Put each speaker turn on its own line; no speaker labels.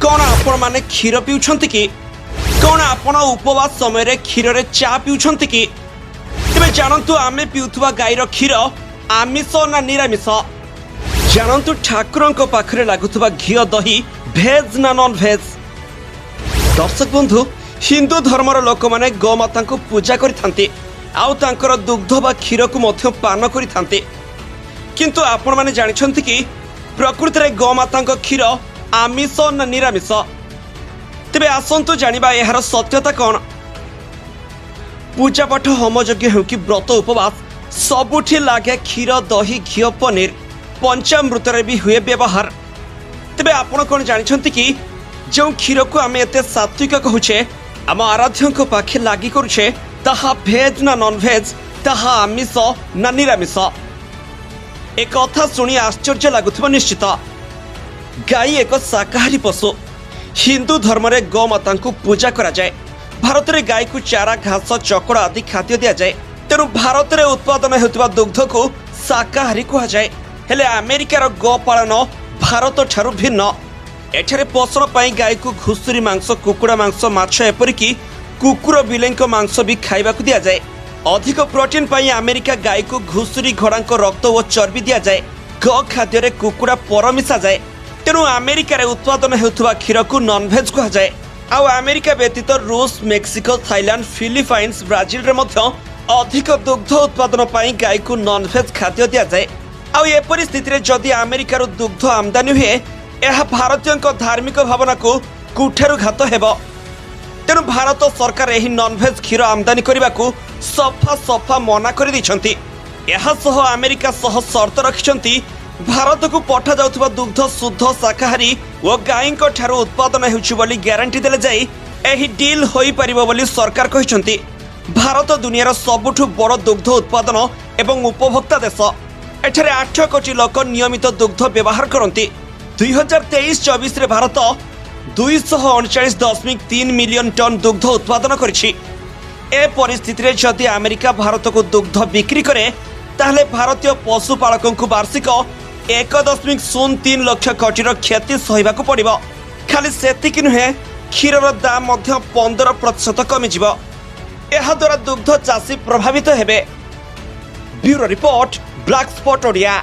कौन आपण माने क्षीर पिउछंती कि कौन आपण उपवास समय रे क्षीर रे चा पिउछंती कि तेबे जानंतु आमे पिउथुवा गाईर क्षीर आमिष ना निरामिष जानंतु ठाकुरंक पाखरे लागुथुवा घियो दही भेज ना नॉन भेज। दर्शक बंधु हिंदू धर्मर लोक माने गोमाता को पूजा करिथांती आउ तांकर दुग्ध बा क्षीर को मध्य पान करिथांती किंतु आपण माने जानिछंती कि प्रकृति रे गोमाता क्षीर आमिष ना निरामिष तेबे आसंतु जानिबा एहार सत्यता कौन। पूजा पाठ होम यज्ञ हो कि व्रत उपवास सबुठी लागे क्षीर दही घी पनीर पंचामृत भी हुए व्यवहार। तेबे आपण कौन जानिछंती कि जो क्षीर को आम एते सात्विक कहूचे आम आराध्य पाखे लगी करुचे ताहा भेज ना नॉन भेज ताहा आमिष ना निरामिष। एक कथा शुणी आश्चर्य लगुथिबा निश्चित। गाई एक शाकाहारी पशु हिंदू धर्म रे गोमाता को पूजा करा जाए। भारत रे गाई को चारा घास चकड़ा आदि खाद्य दिया जाए तेणु भारत रे उत्पादन हेउथिबा दुग्ध को शाकाहारी कहा जाए। हेले अमेरिकार गोपालन भारत ठारू भिन्न। एठारे पोषण पाई गाई को घुसुरी मांस कुकुड़ा मांस माछ एपरिकी कुकुर बिलेंक मांस भी खाइबाकू दिया जाए। अधिक प्रोटीन पाई अमेरिका गाई को घुसुरी घोड़ा रक्त और चर्बी दिया जाए। गो खाद्य रे कुकुड़ा पर मिसा जाए तेणु अमेरिकार उत्पादन हेउथुवा क्षीर को नॉनभेज कहा जाए। आउ अमेरिका व्यतीत रूस मेक्सिको थाईलैंड फिलिपाइन्स ब्राजिल रे मध्य अधिक दुग्ध उत्पादन पाई गाई को नॉनभेज खाद्य दिया जाए। आउ ए परिस्थिति जदि अमेरिकार दुग्ध आमदानी हुए यह भारतीय धार्मिक भावना को कुठारुघात हेब। तेणु भारत सरकार यही नॉनभेज क्षीर आमदानी करने को सफा सफा मना कर दैछंती। एहा सह अमेरिका सह शर्त रखिछंती भारत को पठा जाउथबा दुग्ध शुद्ध शाकाहारी और गायीक ठारू उत्पादन हेउछि बोली ग्यारंटी देले जाई एही डील होई परिबो बोली सरकार कहिछंती। भारत दुनियार सबुठु बड़ दुग्ध उत्पादन एवं उपभोक्ता देश। एठारे 8 कोटी लोक नियमित दुग्ध व्यवहार करती। 2023-24 रे भारत 239.3 मिलियन टन दुग्ध उत्पादन करिछि। ए परिस्थिति रे जदि अमेरिका भारत को दुग्ध बिक्री करे ताहले भारतीय पशुपालकों को वार्षिक 1.03 लक्ष कोटीर क्षति सहिबाकू पड़िबो। खाली सेतिक नुहे क्षीरर दाम मध्य 15% कमिजिबो। एहा द्वारा दुग्ध चाषी प्रभावित हेबे। Bureau report black spot Odia.